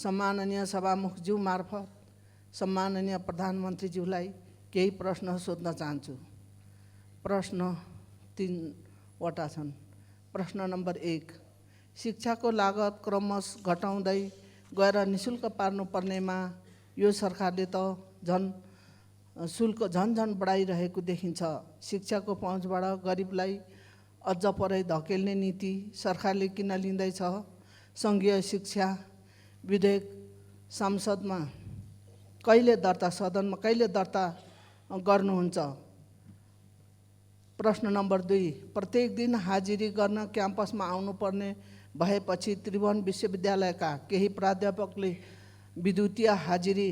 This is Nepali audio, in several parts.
सम्माननीय सभामुखज्यू मार्फत सम्माननीय प्रधानमन्त्रीज्यूलाई केही प्रश्न सोध्न चाहन्छु। प्रश्न 3वटा छन्। प्रश्न नम्बर 1, शिक्षाको लागत क्रमशः घटाउँदै गएर निशुल्क पार्नुपर्नेमा यो सरकारले त शुल्क झन बढाइरहेको देखिन्छ। शिक्षाको पहुँचबाट गरिबलाई अझ परै धकेल्ने नीति सरकारले किन लिँदैछ? सङ्घीय शिक्षा विधेयक संसदमा सदनमा कहिले दर्ता गर्नुहुन्छ? प्रश्न नम्बर 2, प्रत्येक दिन हाजिरी गर्न क्याम्पसमा आउनुपर्ने भएपछि त्रिभुवन विश्वविद्यालयका केही प्राध्यापकले विद्युतीय हाजिरी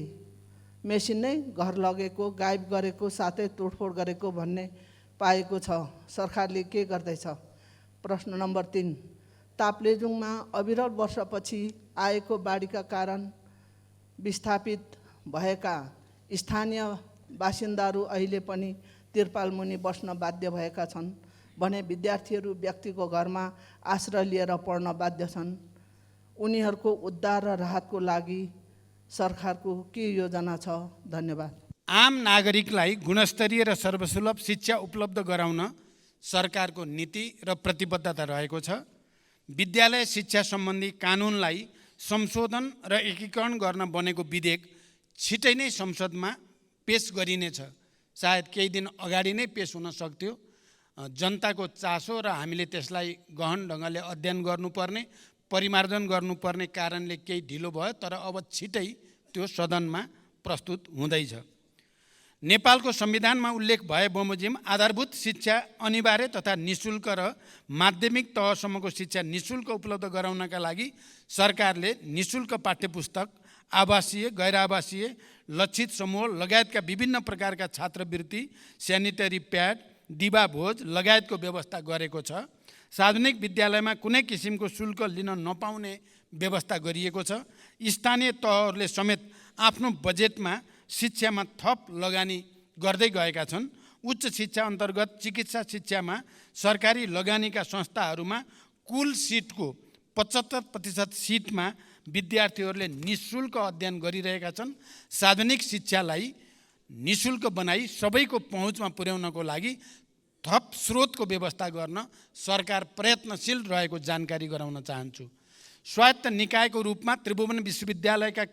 मेसिन नै घर लगेको, गायब गरेको, साथै तोडफोड गरेको भन्ने पाएको छ। सरकारले के गर्दैछ? प्रश्न नम्बर 3, ताप्लेजुङमा अविरल वर्षपछि आएको बाढीका कारण विस्थापित भएका स्थानीय बासिन्दाहरू अहिले पनि तिरपाल मुनि बस्न बाध्य भएका छन् भने विद्यार्थीहरू व्यक्तिको घरमा आश्रय लिएर पढ्न बाध्य छन्। उनीहरूको उद्धार र राहतको लागि सरकारको के योजना छ? धन्यवाद। आम नागरिकलाई गुणस्तरीय र सर्वसुलभ शिक्षा उपलब्ध गराउन सरकारको नीति र प्रतिबद्धता रहेको छ। विद्यालय शिक्षा सम्बन्धी कानुनलाई संशोधन र एकीकरण गर्न बनेको विधेयक छिटै नै संसदमा पेश गरिनेछ। सायद केही दिन अगाडि नै पेश हुन सक्थ्यो। जनताको चासो र हामीले त्यसलाई गहन ढङ्गले अध्ययन गर्नुपर्ने, परिमार्जन गर्नुपर्ने कारणले केही ढिलो भयो, तर अब छिटै त्यो सदनमा प्रस्तुत हुँदैछ। नेपालको संविधानमा उल्लेख भए बमोजिम आधारभूत शिक्षा अनिवार्य तथा निशुल्क र माध्यमिक तहसम्मको शिक्षा निशुल्क उपलब्ध गराउनका लागि सरकारले निशुल्क पाठ्यपुस्तक, आवासीय, गैर आवासीय, लक्षित समूह लगायतका विभिन्न प्रकारका छात्रवृत्ति, स्यानिटरी प्याड, दिवा भोज लगायतको व्यवस्था गरेको छ। सार्वजनिक विद्यालयमा कुनै किसिमको शुल्क लिन नपाउने व्यवस्था गरिएको छ। स्थानीय तहहरूले समेत आफ्नो बजेटमा शिक्षामा थप लगानी गर्दै गएका छन्। उच्च शिक्षा अन्तर्गत चिकित्सा शिक्षामा सरकारी लगानीका संस्थाहरूमा कुल सिटको 75% सिटमा विद्यार्थीहरूले निशुल्क अध्ययन गरिरहेका छन्। सार्वजनिक शिक्षालाई निशुल्क बनाई सबैको पहुँचमा पुर्याउनको लागि थप स्रोतको व्यवस्था गर्न सरकार प्रयत्नशील रहेको जानकारी गराउन चाहन्छु। स्वायत्त निकायको रूपमा त्रिभुवन विश्वविद्यालयका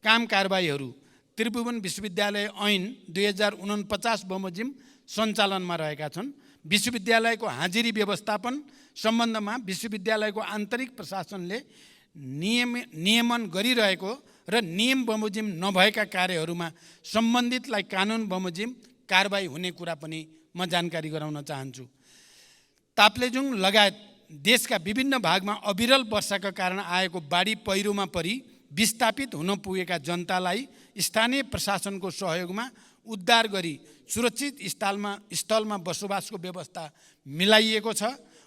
काम कारबाहीहरू त्रिभुवन विश्वविद्यालय ऐन 2049 बमोजिम सञ्चालनमा रहेका छन्। विश्वविद्यालयको हाजिरी व्यवस्थापन सम्बन्धमा विश्वविद्यालयको आन्तरिक प्रशासनले नियमन गरिरहेको र नियम बमोजिम नभएका कार्यहरूमा सम्बन्धितलाई कानुन बमोजिम कारबाही हुने कुरा पनि म जानकारी गराउन चाहन्छु। ताप्लेजुङ लगायत देशका विभिन्न भागमा अविरल वर्षाका कारण आएको बाढी पहिरोमा परि विस्थापित हुन पुगेका जनतालाई स्थानीय प्रशासनको सहयोगमा उद्धार गरी सुरक्षित स्थलमा बसोबासको व्यवस्था मिलाइएको छ।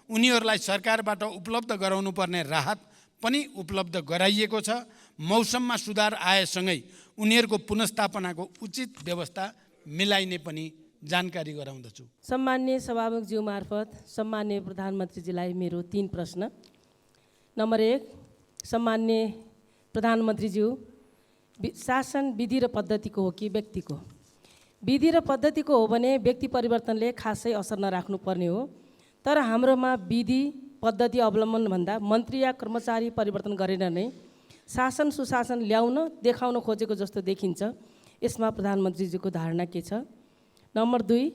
उनीहरूलाई सरकारबाट उपलब्ध गराउनुपर्ने राहत पनि उपलब्ध गराइएको छ। मौसममा सुधार आएसँगै उनीहरूको पुनर्स्थापनाको उचित व्यवस्था मिलाइने पनि जानकारी गराउँदछु। सम्माननीय सभामुखज्यू मार्फत सम्माननीय प्रधानमन्त्रीजीलाई मेरो 3 प्रश्न। नम्बर 1, सम्माननीय प्रधानमन्त्रीज्यू, शासन विधि र पद्धतिको हो कि व्यक्तिको? विधि र पद्धतिको हो भने व्यक्ति परिवर्तनले खासै असर नराख्नुपर्ने हो। तर हाम्रोमा विधि पद्धति अवलम्बन भन्दा मन्त्री या कर्मचारी परिवर्तन गरेर नै शासन सुशासन ल्याउन देखाउन खोजेको जस्तो देखिन्छ। यसमा प्रधानमन्त्रीजीको धारणा के छ? नम्बर 2,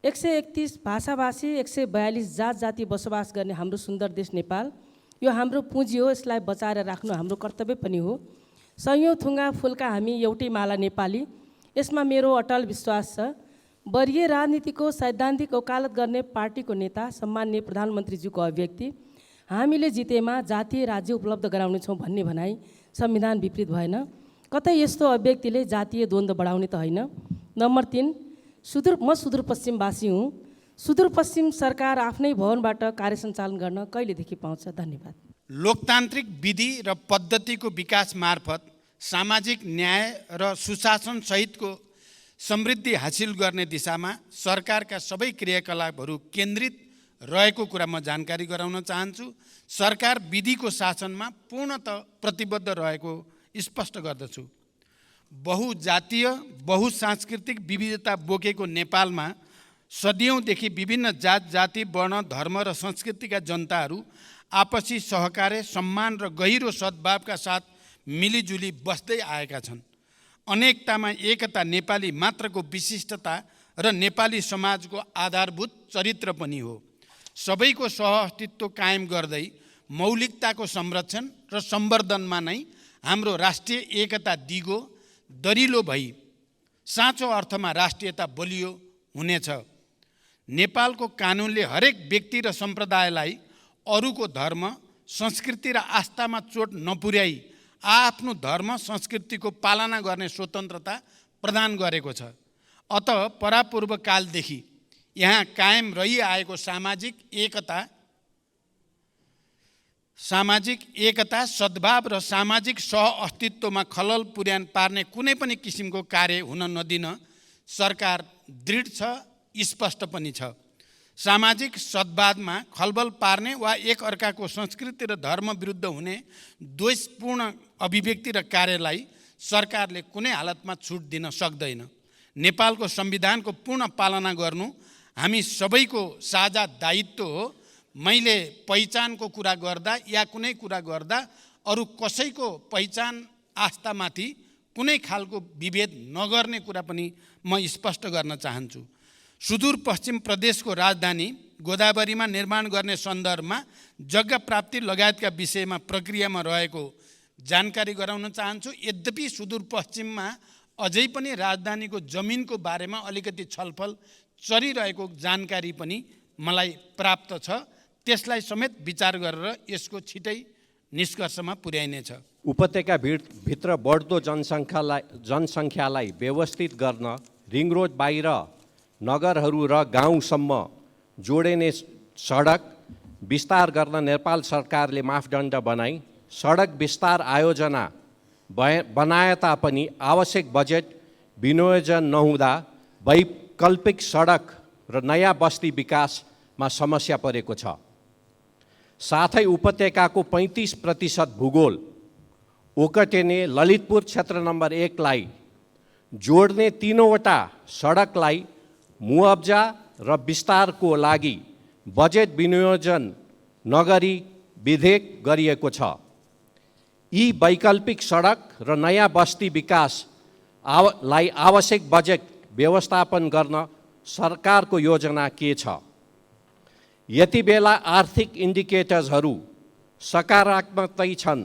131 भाषाभाषी 142 जात जाति बसोबास गर्ने हाम्रो सुन्दर देश नेपाल, यो हाम्रो पुँजी हो। यसलाई बचाएर राख्नु हाम्रो कर्तव्य पनि हो। सयौँ थुङ्गा फुलका हामी एउटै माला नेपाली। यसमा मेरो अटल विश्वास छ। वरिय राजनीतिको सैद्धान्तिक वकालत गर्ने पार्टीको नेता सम्माननीय प्रधानमन्त्रीज्यूको अभिव्यक्ति हामीले जितेमा जातीय राज्य उपलब्ध गराउनेछौँ भन्ने भनाइ संविधान विपरीत भएन? कतै यस्तो अभिव्यक्तिले जातीय द्वन्द्व बढाउने त होइन? नम्बर 3, म सुदूरपश्चिमवासी हुँ। सुदूरपश्चिम सरकार आफ्नै भवनबाट कार्य सञ्चालन गर्न कहिलेदेखि पाउँछ? धन्यवाद। लोकतान्त्रिक विधि र पद्धतिको विकास मार्फत सामाजिक न्याय र सुशासन सहितको समृद्धि हासिल गर्ने दिशामा सरकारका सबै क्रियाकलापहरू केन्द्रित रहेको कुरा म जानकारी गराउन चाहन्छु। सरकार विधिको शासनमा पूर्णतः प्रतिबद्ध रहेको स्पष्ट गर्दछु। बहुजातीय बहुसांस्कृतिक विविधता बोकेको नेपालमा सदियौँदेखि विभिन्न जात जाति वर्ण धर्म र संस्कृतिका जनताहरू आपसी सहकार्य सम्मान र गहिरो सद्भावका साथ मिलिजुली बस्दै आएका छन्। अनेकतामा एकता नेपाली मात्रको विशिष्टता र नेपाली समाजको आधारभूत चरित्र पनि हो। सबैको सहअस्तित्व कायम गर्दै मौलिकताको संरक्षण र सम्वर्धनमा नै हाम्रो राष्ट्रिय एकता दिगो दरिलो भई साँचो अर्थमा राष्ट्रियता बलियो हुनेछ। नेपालको कानुनले हरेक व्यक्ति र सम्प्रदायलाई अरूको धर्म संस्कृति र आस्थामा चोट नपुर्याई आफ्नो धर्म संस्कृतिको पालना गर्ने स्वतन्त्रता प्रदान गरेको छ। अत परापूर्व कालदेखि यहाँ कायम रहिआएको सामाजिक एकता सद्भाव र सामाजिक सहअस्तित्वमा खलल पार्ने कुनै पनि किसिमको कार्य हुन नदिन सरकार दृढ छ, स्पष्ट पनि छ। सामाजिक सद्भावमा खलबल पार्ने वा एक अर्काको संस्कृति र धर्म विरुद्ध हुने द्वेषपूर्ण अभिव्यक्ति र कार्यलाई सरकारले कुनै हालतमा छुट दिन सक्दैन। नेपालको संविधानको पूर्ण पालना गर्नु हामी सबैको साझा दायित्व हो। मैले पहिचानको कुरा गर्दा या कुनै कुरा गर्दा अरू कसैको पहिचान आस्थामाथि कुनै खालको विभेद नगर्ने कुरा पनि म स्पष्ट गर्न चाहन्छु। सुदूरपश्चिम प्रदेशको राजधानी गोदावरीमा निर्माण गर्ने सन्दर्भमा जग्गा प्राप्ति लगायतका विषयमा प्रक्रियामा रहेको जानकारी गराउन चाहन्छु। यद्यपि सुदूरपश्चिममा अझै पनि राजधानीको जमिनको बारेमा अलिकति छलफल चलिरहेको जानकारी पनि मलाई प्राप्त छ। त्यसलाई समेत विचार गरेर यसको छिटै निष्कर्षमा पुर्याइनेछ। उपत्यका भित्र बढ्दो जनसङ्ख्यालाई व्यवस्थित गर्न रिङ रोड बाहिर नगरहरू र गाउँसम्म जोडिने सडक विस्तार गर्न नेपाल सरकारले मापदण्ड बनाई सडक विस्तार आयोजना बनाए तापनि आवश्यक बजेट विनियोजन नहुँदा वैकल्पिक सडक र नयाँ बस्ती विकासमा समस्या परेको छ। साथै उपत्यकाको 35% भूगोल ओकटेने ललितपुर क्षेत्र नम्बर 1 लाई जोड्ने 3वटा सडकलाई मुआब्जा र विस्तारको लागि बजेट विनियोजन नगरी विधेयक गरिएको छ। यी वैकल्पिक सडक र नयाँ बस्ती विकासलाई आवश्यक बजेट व्यवस्थापन गर्न सरकारको योजना के छ? यति बेला आर्थिक इन्डिकेटर्सहरू सकारात्मकै छन्,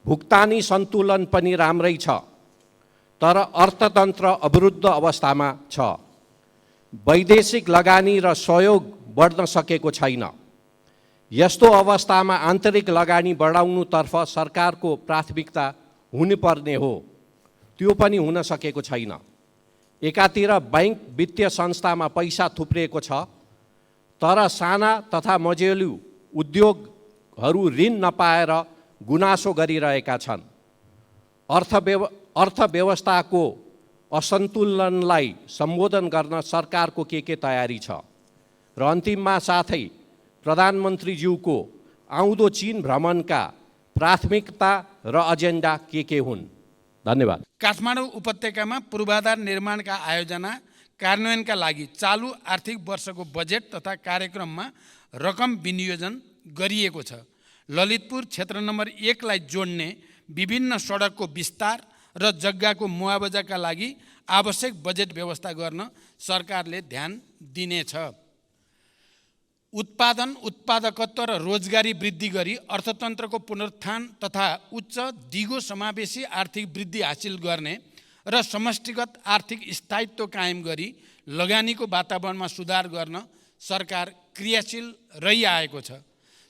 भुक्तानी सन्तुलन पनि राम्रै छ, तर अर्थतन्त्र अवरुद्ध अवस्थामा छ। वैदेशिक लगानी र सहयोग बढ्न सकेको छैन। यस्तो अवस्थामा आन्तरिक लगानी बढाउनुतर्फ सरकारको प्राथमिकता हुनुपर्ने हो, त्यो पनि हुन सकेको छैन। एकातिर बैंक वित्तीय संस्थामा पैसा थुप्रिएको छ, तर साना तथा मझौले उद्योगहरू ऋण नपाएर गुनासो गरिरहेका छन्। अर्थव्यवस्थाको असन्तुलनलाई सम्बोधन गर्न सरकारको के तयारी छ? र अन्तिममा साथै प्रधानमन्त्रीज्यूको आउँदो चीन भ्रमणका प्राथमिकता र एजेन्डा के हुन्? धन्यवाद। काठमाडौँ उपत्यकामा पूर्वाधार निर्माणका आयोजना कार्यान्वयनका लागि चालु आर्थिक वर्षको बजेट तथा कार्यक्रममा रकम विनियोजन गरिएको छ। ललितपुर क्षेत्र नम्बर 1 लाई जोड्ने विभिन्न सडकको विस्तार र जग्गाको मुआवजाका लागि आवश्यक बजेट व्यवस्था गर्न सरकारले ध्यान दिनेछ। उत्पादकत्व र रोजगारी वृद्धि गरी अर्थतन्त्रको पुनरुत्थान तथा उच्च दिगो समावेशी आर्थिक वृद्धि हासिल गर्ने र समष्टिगत आर्थिक स्थायित्व कायम गरी लगानीको वातावरणमा सुधार गर्न सरकार क्रियाशील रहिआएको छ।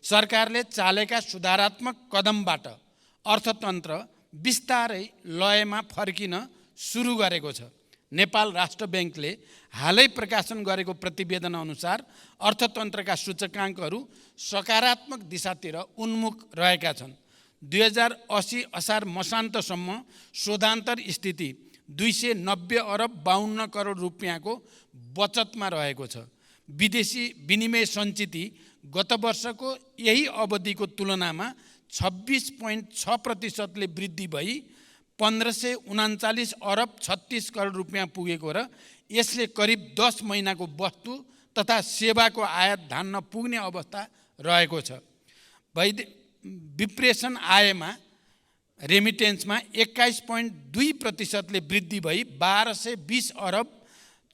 सरकारले चालेका सुधारात्मक कदमबाट अर्थतन्त्र बिस्तारै लयमा फर्किन सुरु गरेको छ। नेपाल राष्ट्र ब्याङ्कले हालै प्रकाशन गरेको प्रतिवेदन अनुसार अर्थतन्त्रका सूचकाङ्कहरू सकारात्मक दिशातिर उन्मुख रहेका छन्। 2080 असार मसान्तसम्म शोधान्तर स्थिति 290 अरब 52 करोड रुपियाँको बचतमा रहेको छ। विदेशी विनिमय सञ्चिति गत वर्षको यही अवधिको तुलनामा 26.6% वृद्धि भई 1539 अरब 36 करोड रुपियाँ पुगेको र यसले करिब 10 महिनाको वस्तु तथा सेवाको आयात धान्न पुग्ने अवस्था रहेको छ। विप्रेषण आयमा रेमिटेन्समा 21.2%ले वृद्धि भई 1220 अरब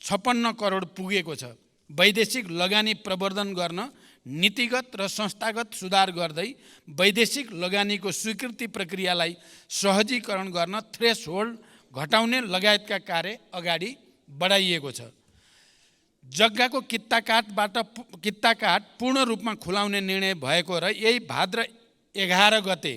56 करोड पुगेको छ। वैदेशिक लगानी प्रवर्धन गर्न नीतिगत र संस्थागत सुधार गर्दै वैदेशिक लगानीको स्वीकृति प्रक्रियालाई सहजीकरण गर्न थ्रेसहोल्ड घटाउने लगायतका कार्य अगाडि बढाइएको छ। जग्गाको कित्ताकाट पूर्ण रूपमा खुलाउने निर्णय भएको र यही भाद्र 11 गते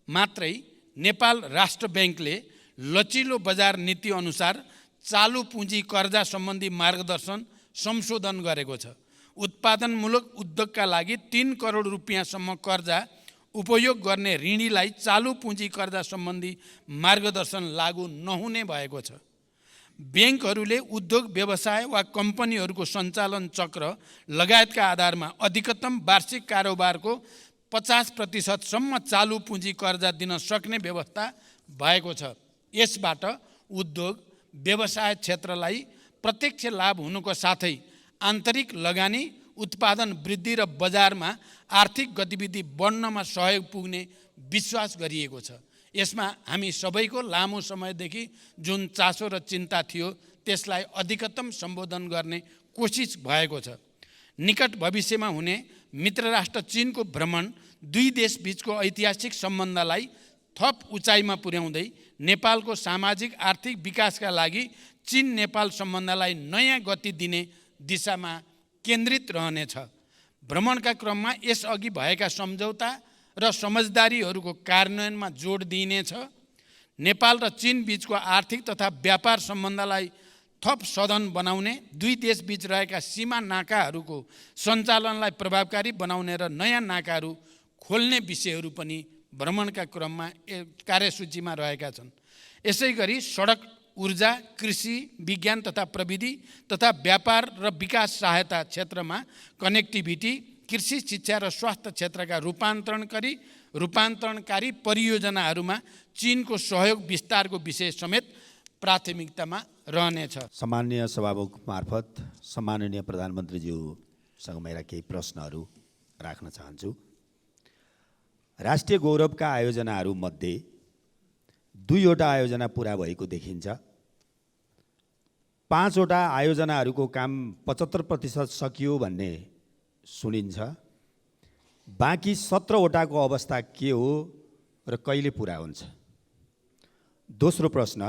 मात्रै नेपाल राष्ट्र ब्याङ्कले लचिलो बजार नीति अनुसार चालु पुँजी कर्जा सम्बन्धी मार्गदर्शन संशोधन गरेको छ। उत्पादनमूलक उद्योगका लागि 3 करोड रुपियाँसम्म कर्जा उपयोग गर्ने ऋणीलाई चालु पुँजी कर्जा सम्बन्धी मार्गदर्शन लागू नहुने भएको छ। ब्याङ्कहरूले उद्योग व्यवसाय वा कम्पनीहरूको सञ्चालन चक्र लगायतका आधारमा अधिकतम वार्षिक कारोबारको 50% सम्म चालु पुँजी कर्जा दिन सक्ने व्यवस्था भएको छ। यसबाट उद्योग व्यवसाय क्षेत्रलाई प्रत्यक्ष लाभ हुनुको साथै आन्तरिक लगानी उत्पादन वृद्धि र बजारमा आर्थिक गतिविधि बढ्नमा सहयोग पुग्ने विश्वास गरिएको छ। यसमा हामी सबैको लामो समयदेखि जुन चासो र चिन्ता थियो त्यसलाई अधिकतम सम्बोधन गर्ने कोसिस भएको छ। निकट भविष्यमा हुने मित्र राष्ट्र चीनको भ्रमण दुई देशबीचको ऐतिहासिक सम्बन्धलाई थप उचाइमा पुर्याउँदै नेपालको सामाजिक आर्थिक विकासका लागि चीन नेपाल सम्बन्धलाई नयाँ गति दिने दिशामा केन्द्रित रहनेछ। भ्रमणका क्रममा यसअघि भएका सम्झौता र समझदारीहरूको कार्यान्वयनमा जोड दिइनेछ। नेपाल र चीन बीचको आर्थिक तथा व्यापार सम्बन्धलाई थप सधन बनाउने, दुई देशबीच रहेका सीमा नाकाहरूको सञ्चालनलाई प्रभावकारी बनाउने र नयाँ नाकाहरू खोल्ने विषयहरू पनि भ्रमणका क्रममा कार्यसूचीमा रहेका छन्। यसै गरी सडक, ऊर्जा, कृषि, विज्ञान तथा प्रविधि तथा व्यापार र विकास सहायता क्षेत्रमा कनेक्टिभिटी, कृषि, शिक्षा र स्वास्थ्य क्षेत्रका रूपान्तरणकारी परियोजनाहरूमा चीनको सहयोग विस्तारको विषय समेत प्राथमिकतामा रहनेछ। सम्माननीय सभामुख मार्फत सम्माननीय प्रधानमन्त्रीज्यूसँग मेरा केही प्रश्नहरू राख्न चाहन्छु। राष्ट्रिय गौरवका आयोजनाहरूमध्ये 2वटा आयोजना पुरा भएको देखिन्छ। 5वटा आयोजनाहरूको काम 75% सकियो भन्ने सुनिन्छ। बाँकी 17वटाको अवस्था के हो र कहिले पुरा हुन्छ? दोस्रो प्रश्न,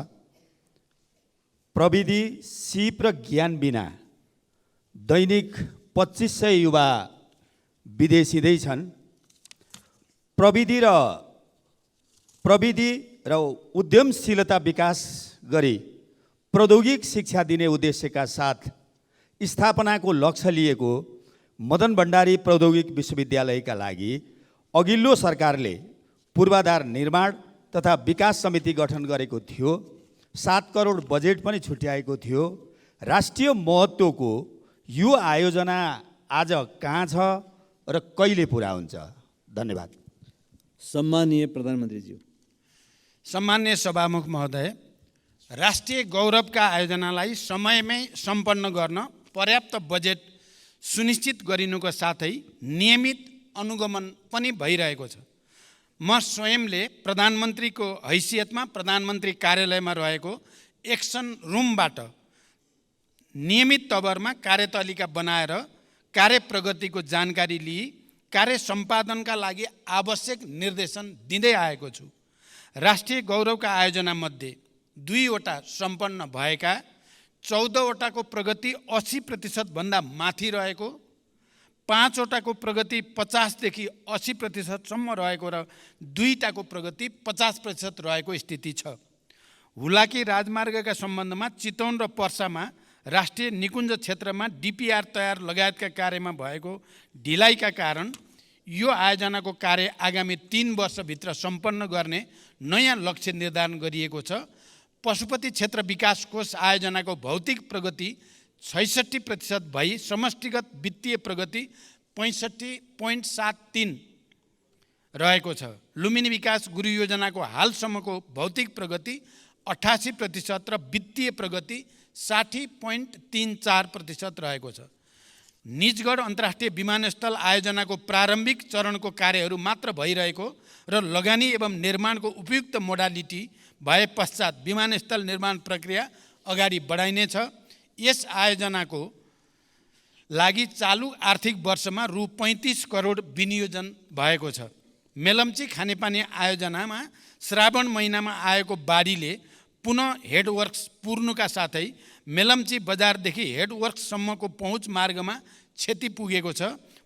प्रविधि, सिप र ज्ञान बिना दैनिक 2500 युवा विदेशिँदै छन्। प्रविधि र उद्यमशीलता विकास गरी प्रौद्योगिक शिक्षा दिने उद्देश्यका साथ स्थापनाको लक्ष्य लिएको मदन भण्डारी प्रौद्योगिक विश्वविद्यालयका लागि अघिल्लो सरकारले पूर्वाधार निर्माण तथा विकास समिति गठन गरेको थियो। 7 करोड बजेट पनि छुट्याएको थियो। राष्ट्रिय महत्त्वको यो आयोजना आज कहाँ छ र कहिले पुरा हुन्छ? धन्यवाद। सम्माननीय प्रधानमन्त्रीज्यू। सम्मान्य सभामुख महोदय, राष्ट्रिय गौरवका आयोजनालाई समयमै सम्पन्न गर्न पर्याप्त बजेट सुनिश्चित गरिनुको साथै नियमित अनुगमन पनि भइरहेको छ। म स्वयंले प्रधानमन्त्रीको हैसियतमा प्रधानमन्त्री कार्यालयमा रहेको एक्सन रुमबाट नियमित तवरमा कार्यतालिका बनाएर कार्य प्रगतिको जानकारी लिई कार्य सम्पादनका लागि आवश्यक निर्देशन दिँदै आएको छु। राष्ट्रिय गौरवका आयोजनामध्ये 2वटा सम्पन्न भएका, 14वटाको प्रगति 80% भन्दा माथि रहेको, 5वटाको प्रगति 50 देखि 80% सम्म रहेको र 2टाको प्रगति 50% रहेको स्थिति छ। हुलाकी राजमार्गका सम्बन्धमा चितवन र पर्सामा राष्ट्रिय निकुञ्ज क्षेत्रमा डिपिआर तयार लगायतका कार्यमा भएको ढिलाइका कारण यो आयोजनाको कार्य आगामी 3 वर्षभित्र सम्पन्न गर्ने नयाँ लक्ष्य निर्धारण गरिएको छ। पशुपति क्षेत्र विकास कोष आयोजनाको भौतिक प्रगति 66% भई समष्टिगत वित्तीय प्रगति 65.73 रहेको छ। लुम्बिनी विकास गुरु योजनाको हालसम्मको भौतिक प्रगति 88% र वित्तीय प्रगति 60.34% रहेको छ। निजगढ अन्तर्राष्ट्रिय विमानस्थल आयोजनाको प्रारम्भिक चरणको कार्यहरू मात्र भइरहेको र लगानी एवं निर्माणको उपयुक्त मोडालिटी भए पश्चात विमानस्थल निर्माण प्रक्रिया अगाडि बढाइनेछ। यस आयोजनाको लागि चालु आर्थिक वर्षमा रु 35 करोड विनियोजन भएको छ। मेलम्ची खानेपानी आयोजनामा श्रावण महिनामा आएको बाढीले पुनः हेडवर्क्स पुर्नुका साथै मेलम्ची बजारदेखि हेडवर्क्ससम्मको पहुँच मार्गमा क्षति पुगेको छ।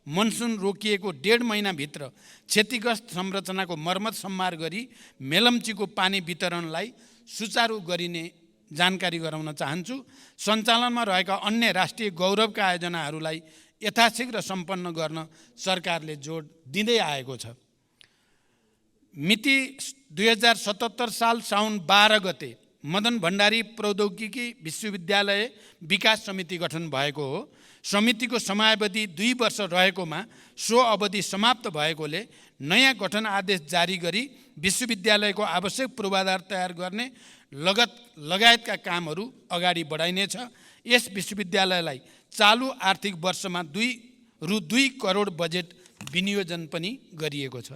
मनसुन रोकिएको 1.5 महिनाभित्र क्षतिग्रस्त संरचनाको मर्मत सम्मार गरी मेलम्चीको पानी वितरणलाई सुचारू गरिने जानकारी गराउन चाहन्छु। सञ्चालनमा रहेका अन्य राष्ट्रिय गौरवका आयोजनाहरूलाई यथाशीघ्र सम्पन्न गर्न सरकारले जोड दिँदै आएको छ। मिति 2077 साल साउन 12 गते मदन भण्डारी प्रौद्योगिकी विश्वविद्यालय विकास समिति गठन भएको हो। समितिको समयावधि 2 वर्ष रहेकोमा सो अवधि समाप्त भएकोले नयाँ गठन आदेश जारी गरी विश्वविद्यालयको आवश्यक पूर्वाधार तयार गर्ने लगायतका कामहरू अगाडि बढाइनेछ। यस विश्वविद्यालयलाई चालु आर्थिक वर्षमा रु 2 करोड बजेट विनियोजन पनि गरिएको छ।